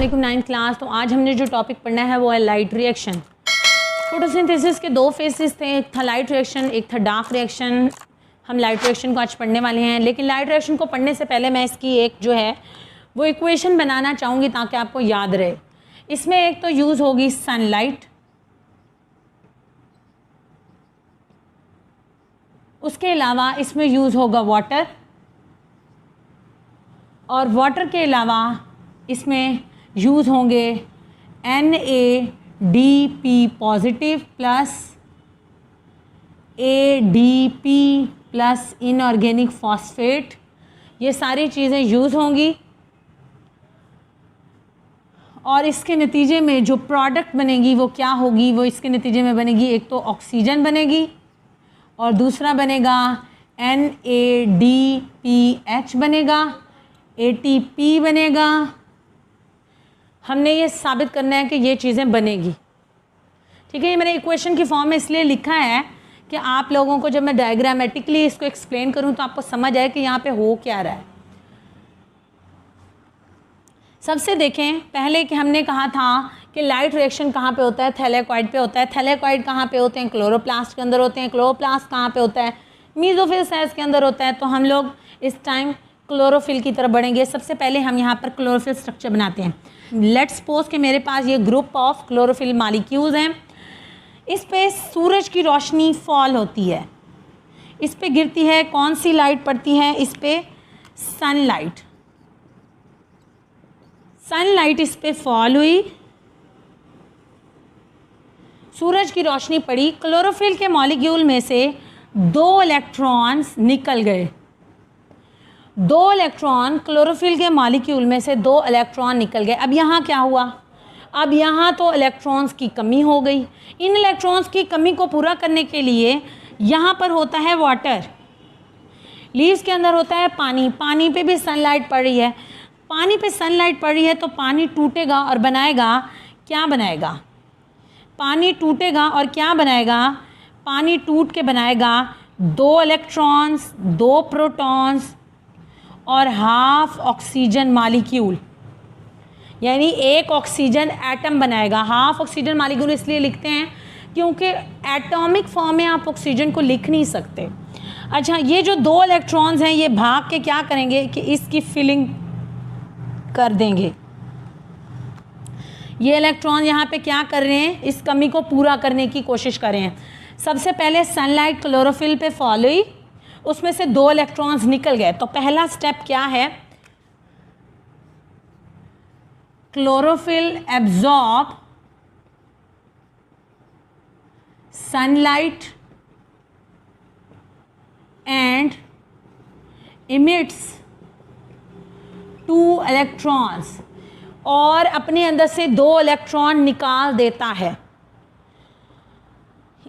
वालेकुम 9th class. तो आज हमने जो टॉपिक पढ़ना है वो है लाइट रिएक्शन। फोटोसिंथेसिस के दो फेसेस थे, एक था लाइट रिएक्शन, एक था डार्क रिएक्शन। हम लाइट रिएक्शन को आज पढ़ने वाले हैं, लेकिन लाइट रिएक्शन को पढ़ने से पहले मैं इसकी एक जो है वो इक्वेशन बनाना चाहूँगी ताकि आपको याद रहे। इसमें एक तो यूज़ होगी सनलाइट, उसके अलावा इसमें यूज़ होगा वाटर, और वाटर के अलावा इसमें यूज़ होंगे NADP positive plus ADP plus inorganic phosphate. ये सारी चीज़ें यूज़ होंगी और इसके नतीजे में जो प्रोडक्ट बनेगी वो क्या होगी, वो इसके नतीजे में बनेगी, एक तो ऑक्सीजन बनेगी और दूसरा बनेगा NADPH बनेगा, ATP बनेगा। हमने ये साबित करना है कि ये चीज़ें बनेगी, ठीक है। ये मैंने इक्वेशन की फॉर्म में इसलिए लिखा है कि आप लोगों को जब मैं डायग्रामेटिकली इसको एक्सप्लेन करूं तो आपको समझ आए कि यहाँ पे हो क्या रहा है। सबसे देखें पहले कि हमने कहा था कि लाइट रिएक्शन कहाँ पे होता है, थैलेकॉइड पे होता है। थैलेकॉइड कहाँ पे होते हैं, क्लोरोप्लास्ट के अंदर होते हैं। क्लोरोप्लास्ट कहाँ पे होता है, मीजोफिल सेल्स के अंदर होता है। तो हम लोग इस टाइम क्लोरोफिल की तरफ बढ़ेंगे। सबसे पहले हम यहाँ पर क्लोरोफिल स्ट्रक्चर बनाते हैं। लेट्स सपोज कि मेरे पास ये ग्रुप ऑफ क्लोरोफिल मॉलिक्यूल्स हैं। इस पे सूरज की रोशनी फॉल होती है, इस पे गिरती है। कौन सी लाइट पड़ती है इस पे, सनलाइट। सनलाइट इस पे फॉल हुई, सूरज की रोशनी पड़ी। क्लोरोफिल के मॉलिक्यूल में से 2 इलेक्ट्रॉन्स निकल गए। 2 इलेक्ट्रॉन क्लोरोफिल के मॉलिक्यूल में से 2 इलेक्ट्रॉन निकल गए। अब यहाँ क्या हुआ, अब यहाँ तो इलेक्ट्रॉन्स की कमी हो गई। इन इलेक्ट्रॉन्स की कमी को पूरा करने के लिए यहाँ पर होता है वाटर, लीव्स के अंदर होता है पानी। पानी पे भी सनलाइट पड़ रही है, पानी पे सनलाइट पड़ रही है तो पानी टूटेगा और बनाएगा, क्या बनाएगा, पानी टूटेगा और क्या बनाएगा, पानी टूट के बनाएगा 2 इलेक्ट्रॉन्स, 2 प्रोटॉन्स और हाफ ऑक्सीजन मॉलिक्यूल, यानी एक ऑक्सीजन एटम बनाएगा। हाफ ऑक्सीजन मॉलिक्यूल इसलिए लिखते हैं क्योंकि एटॉमिक फॉर्म में आप ऑक्सीजन को लिख नहीं सकते। अच्छा, ये जो 2 इलेक्ट्रॉन्स हैं ये भाग के क्या करेंगे कि इसकी फिलिंग कर देंगे। ये इलेक्ट्रॉन यहाँ पे क्या कर रहे हैं, इस कमी को पूरा करने की कोशिश कर रहे हैं। सबसे पहले सनलाइट क्लोरोफिल पे फॉल हुई, उसमें से 2 इलेक्ट्रॉन्स निकल गए। तो पहला स्टेप क्या है, chlorophyll absorb sunlight and emits 2 electrons, और अपने अंदर से 2 इलेक्ट्रॉन निकाल देता है।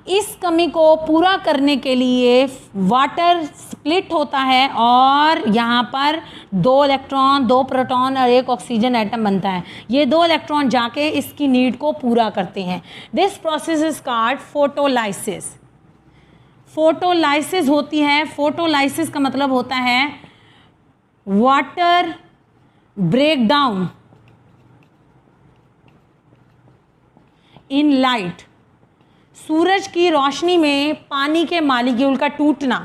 इस कमी को पूरा करने के लिए वाटर स्प्लिट होता है और यहाँ पर 2 इलेक्ट्रॉन, 2 प्रोटॉन और 1 ऑक्सीजन एटम बनता है। ये 2 इलेक्ट्रॉन जाके इसकी नीड को पूरा करते हैं। This process is called photolysis. Photolysis होती है, फोटोलाइसिस का मतलब होता है water break down in light. सूरज की रोशनी में पानी के मॉलिक्यूल का टूटना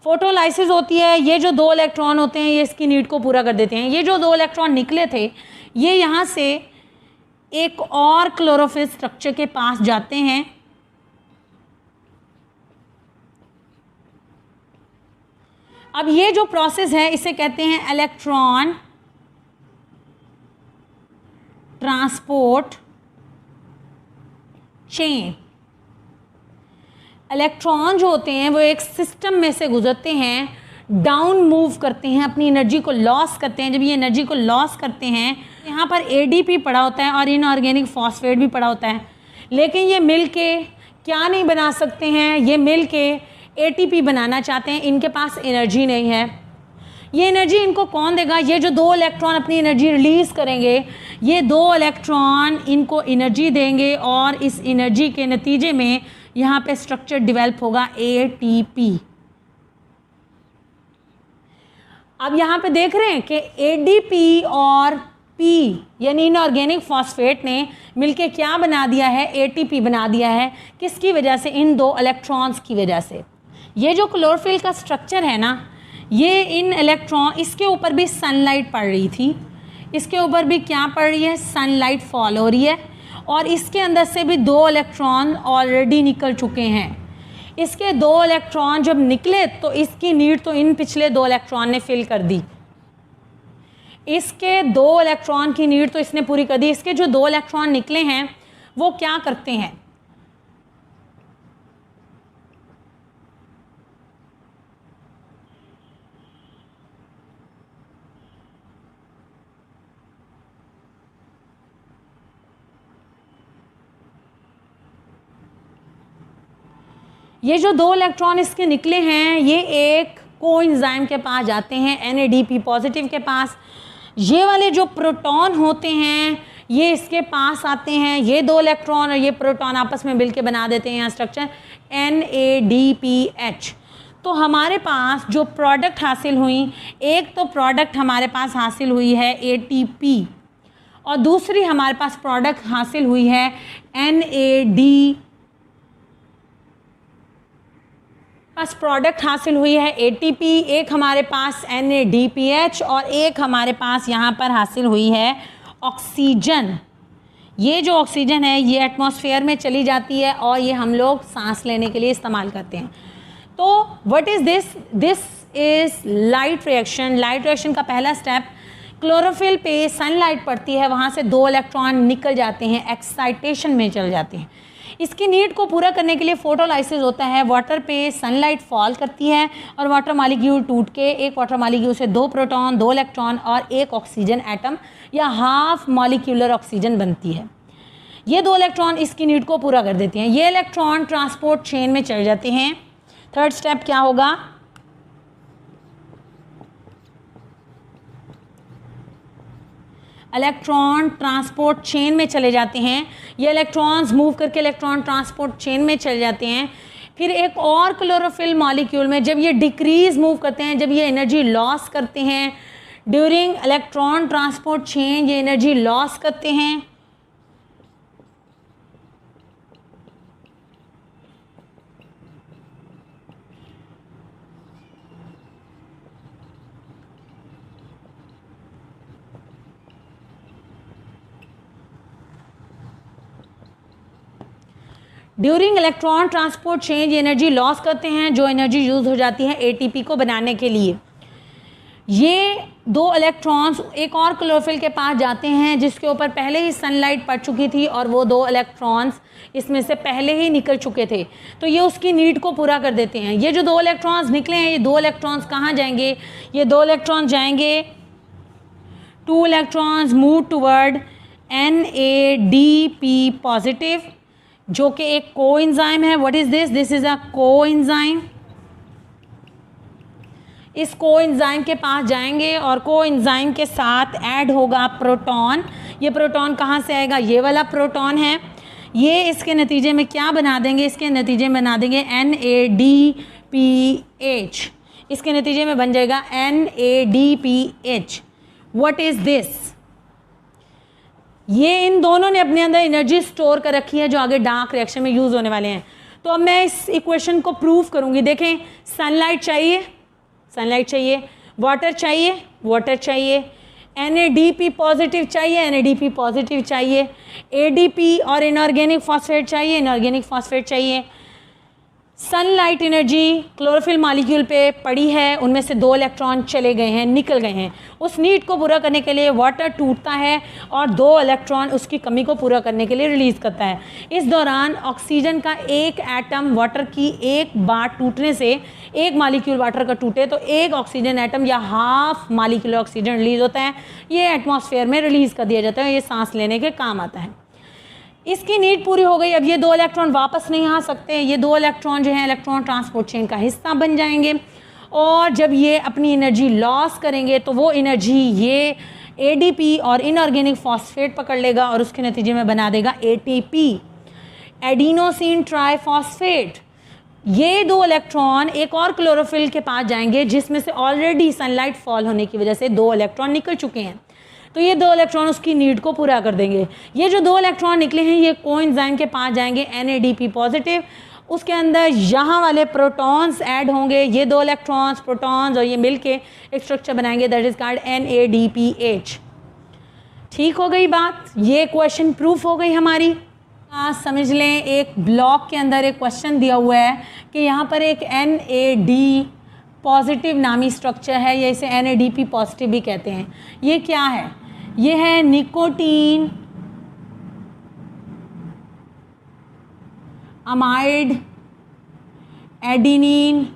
फोटोलाइसिस होती है। ये जो 2 इलेक्ट्रॉन होते हैं ये इसकी नीड को पूरा कर देते हैं। ये जो 2 इलेक्ट्रॉन निकले थे ये यहाँ से एक और क्लोरोफिल स्ट्रक्चर के पास जाते हैं। अब ये जो प्रोसेस है इसे कहते हैं इलेक्ट्रॉन ट्रांसपोर्ट चेन। इलेक्ट्रॉन जो होते हैं वो एक सिस्टम में से गुजरते हैं, डाउन मूव करते हैं, अपनी एनर्जी को लॉस करते हैं। जब ये एनर्जी को लॉस करते हैं, यहाँ पर ADP पड़ा होता है और इनऑर्गेनिक फॉस्फेट भी पड़ा होता है, लेकिन ये मिल के क्या नहीं बना सकते हैं, ये मिल के ATP बनाना चाहते हैं। इनके पास एनर्जी नहीं है। ये एनर्जी इनको कौन देगा, ये जो 2 इलेक्ट्रॉन अपनी एनर्जी रिलीज़ करेंगे, ये 2 इलेक्ट्रॉन इनको एनर्जी देंगे और इस एनर्जी के नतीजे में यहाँ पे स्ट्रक्चर डेवलप होगा ATP। अब यहाँ पे देख रहे हैं कि ADP और यानी इनऑर्गेनिक फॉस्फेट ने मिलके क्या बना दिया है, एटीपी बना दिया है। किसकी वजह से? इन दो इलेक्ट्रॉन्स की वजह से। ये जो क्लोरोफिल का स्ट्रक्चर है ना, ये इन इलेक्ट्रॉन, इसके ऊपर भी सनलाइट पड़ रही थी, इसके ऊपर भी क्या पड़ रही है, सनलाइट फॉल हो रही है, और इसके अंदर से भी दो इलेक्ट्रॉन ऑलरेडी निकल चुके हैं। इसके दो इलेक्ट्रॉन जब निकले तो इसकी नीड तो इन पिछले दो इलेक्ट्रॉन ने फिल कर दी, इसके दो इलेक्ट्रॉन की नीड तो इसने पूरी कर दी। इसके जो दो इलेक्ट्रॉन निकले हैं वो क्या करते हैं, ये जो दो इलेक्ट्रॉन इसके निकले हैं ये एक कोएंजाइम के पास जाते हैं, NADP पॉजिटिव के पास। ये वाले जो प्रोटॉन होते हैं ये इसके पास आते हैं, ये दो इलेक्ट्रॉन और ये प्रोटॉन आपस में मिलके बना देते हैं यहाँ स्ट्रक्चर NADPH। तो हमारे पास जो प्रोडक्ट हासिल हुई, एक तो प्रोडक्ट हमारे पास हासिल हुई है ATP और दूसरी हमारे पास प्रोडक्ट हासिल हुई है प्रोडक्ट हासिल हुई है ATP, एक हमारे पास NADPH और एक हमारे पास यहाँ पर हासिल हुई है ऑक्सीजन। ये जो ऑक्सीजन है ये एटमॉस्फेयर में चली जाती है और ये हम लोग सांस लेने के लिए इस्तेमाल करते हैं। तो what is this? This is light reaction. Light reaction का पहला स्टेप, क्लोरोफिल पे सनलाइट पड़ती है, वहाँ से दो इलेक्ट्रॉन निकल जाते हैं, एक्साइटेशन में चल जाते हैं। इसकी नीड को पूरा करने के लिए फोटोलाइसिस होता है, वाटर पे सनलाइट फॉल करती है और वाटर मॉलिक्यूल टूट के एक वाटर मॉलिक्यूल से दो प्रोटॉन, दो इलेक्ट्रॉन और एक ऑक्सीजन एटम या हाफ मॉलिक्यूलर ऑक्सीजन बनती है। ये दो इलेक्ट्रॉन इसकी नीड को पूरा कर देते हैं। ये इलेक्ट्रॉन ट्रांसपोर्ट चेन में चल जाते हैं। थर्ड स्टेप क्या होगा? इलेक्ट्रॉन ट्रांसपोर्ट चेन में चले जाते हैं। ये इलेक्ट्रॉन्स मूव करके इलेक्ट्रॉन ट्रांसपोर्ट चेन में चले जाते हैं। फिर एक और क्लोरोफिल मॉलिक्यूल में जब ये डिक्रीज मूव करते हैं, जब ये एनर्जी लॉस करते हैं ड्यूरिंग इलेक्ट्रॉन ट्रांसपोर्ट चेन, ये एनर्जी लॉस करते हैं। During electron transport change energy loss करते हैं, जो एनर्जी यूज़ हो जाती है ATP को बनाने के लिए। ये दो इलेक्ट्रॉन्स एक और क्लोरोफिल के पास जाते हैं जिसके ऊपर पहले ही सनलाइट पड़ चुकी थी और वो दो इलेक्ट्रॉन्स इसमें से पहले ही निकल चुके थे, तो ये उसकी नीड को पूरा कर देते हैं। ये जो दो इलेक्ट्रॉन्स निकले हैं, ये दो इलेक्ट्रॉन्स कहाँ जाएंगे? ये दो इलेक्ट्रॉन जाएंगे, two electrons move toward NADP positive, जो कि एक कोएंजाइम है। What is this? This is a coenzyme. इस कोएंजाइम के पास जाएंगे और कोएंजाइम के साथ ऐड होगा प्रोटॉन। ये प्रोटॉन कहाँ से आएगा? ये वाला प्रोटॉन है। ये इसके नतीजे में क्या बना देंगे? इसके नतीजे में बना देंगे NADPH। इसके नतीजे में बन जाएगा NADPH। What is this? ये इन दोनों ने अपने अंदर एनर्जी स्टोर कर रखी है जो आगे डार्क रिएक्शन में यूज़ होने वाले हैं। तो अब मैं इस इक्वेशन को प्रूव करूंगी। देखें, सनलाइट चाहिए, सनलाइट चाहिए, वाटर चाहिए, वाटर चाहिए, NADP पॉजिटिव चाहिए, NADP पॉजिटिव चाहिए, ADP और इनऑर्गेनिक फॉस्फेट चाहिए, इनऑर्गेनिक फॉस्फेट चाहिए। सनलाइट एनर्जी क्लोरोफिल मॉलिक्यूल पे पड़ी है, उनमें से दो इलेक्ट्रॉन चले गए हैं, निकल गए हैं। उस नीड को पूरा करने के लिए वाटर टूटता है और दो इलेक्ट्रॉन उसकी कमी को पूरा करने के लिए रिलीज़ करता है। इस दौरान ऑक्सीजन का एक एटम वाटर की एक बार टूटने से, एक मॉलिक्यूल वाटर का टूटे तो एक ऑक्सीजन एटम या हाफ मॉलिक्यूलर ऑक्सीजन रिलीज़ होता है। ये एटमॉस्फेयर में रिलीज़ कर दिया जाता है, ये सांस लेने के काम आता है। इसकी नीड पूरी हो गई। अब ये दो इलेक्ट्रॉन वापस नहीं आ सकते। ये दो इलेक्ट्रॉन जो है इलेक्ट्रॉन ट्रांसपोर्ट चेन का हिस्सा बन जाएंगे और जब ये अपनी एनर्जी लॉस करेंगे तो वो एनर्जी ये ADP और इनऑर्गेनिक फॉस्फेट पकड़ लेगा और उसके नतीजे में बना देगा ATP, एडिनोसिन ट्राइफॉस्फेट। ये दो इलेक्ट्रॉन एक और क्लोरोफिल के पास जाएंगे जिसमें से ऑलरेडी सनलाइट फॉल होने की वजह से दो इलेक्ट्रॉन निकल चुके हैं। तो ये 2 इलेक्ट्रॉन उसकी नीड को पूरा कर देंगे। ये जो 2 इलेक्ट्रॉन निकले हैं ये कोएंजाइम के पास जाएंगे NADP पॉजिटिव, उसके अंदर यहाँ वाले प्रोटॉन्स ऐड होंगे, ये 2 इलेक्ट्रॉन्स प्रोटॉन्स और ये मिलके एक स्ट्रक्चर बनाएंगे दैट इज कॉल्ड NADPH। ठीक हो गई बात, ये क्वेश्चन प्रूफ हो गई हमारी। आज समझ लें एक ब्लॉक के अंदर एक क्वेश्चन दिया हुआ है कि यहाँ पर एक NAD पॉजिटिव नामी स्ट्रक्चर है, या इसे NADP पॉजिटिव भी कहते हैं। ये क्या है? ये है निकोटीन अमाइड एडिनिन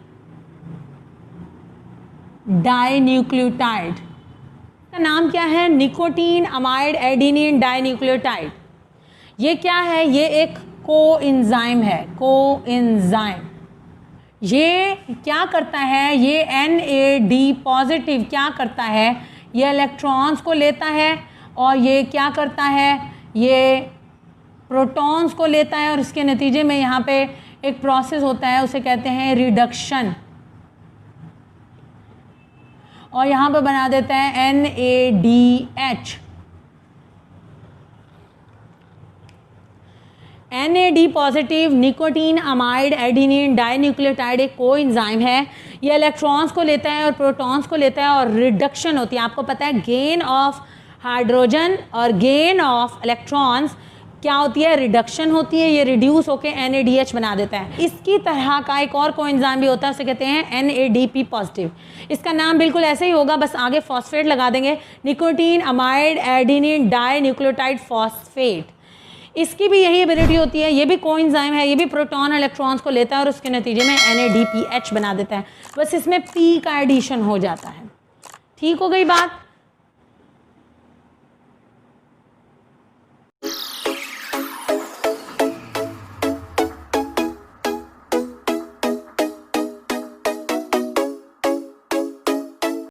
डाइन्यूक्लियोटाइड। का नाम क्या है? Nicotine amide adenine dinucleotide. ये क्या है? ये एक कोएंजाइम है, कोएंजाइम। ये क्या करता है? ये NAD पॉजिटिव क्या करता है? ये इलेक्ट्रॉन्स को लेता है और ये क्या करता है? ये प्रोटॉन्स को लेता है और इसके नतीजे में यहाँ पे एक प्रोसेस होता है, उसे कहते हैं रिडक्शन, और यहाँ पे बना देता है NADH। NAD positive nicotine amide adenine dinucleotide एक कोएंजाइम है। ये इलेक्ट्रॉन्स को लेता है और प्रोटॉन्स को लेता है और रिडक्शन होती है। आपको पता है गेन ऑफ हाइड्रोजन और गेन ऑफ इलेक्ट्रॉन्स क्या होती है? रिडक्शन होती है। ये रिड्यूस होकर NADH बना देता है। इसकी तरह का एक और कोएंजाइम भी होता है, उसे कहते हैं NADP पॉजिटिव। इसका नाम बिल्कुल ऐसे ही होगा, बस आगे फॉस्फेट लगा देंगे, nicotine amide adenine dinucleotide phosphate. इसकी भी यही एबिलिटी होती है, ये भी कोएंजाइम है, ये भी प्रोटॉन इलेक्ट्रॉन्स को लेता है और उसके नतीजे में NADPH बना देता है। बस इसमें P का एडिशन हो जाता है। ठीक हो गई बात।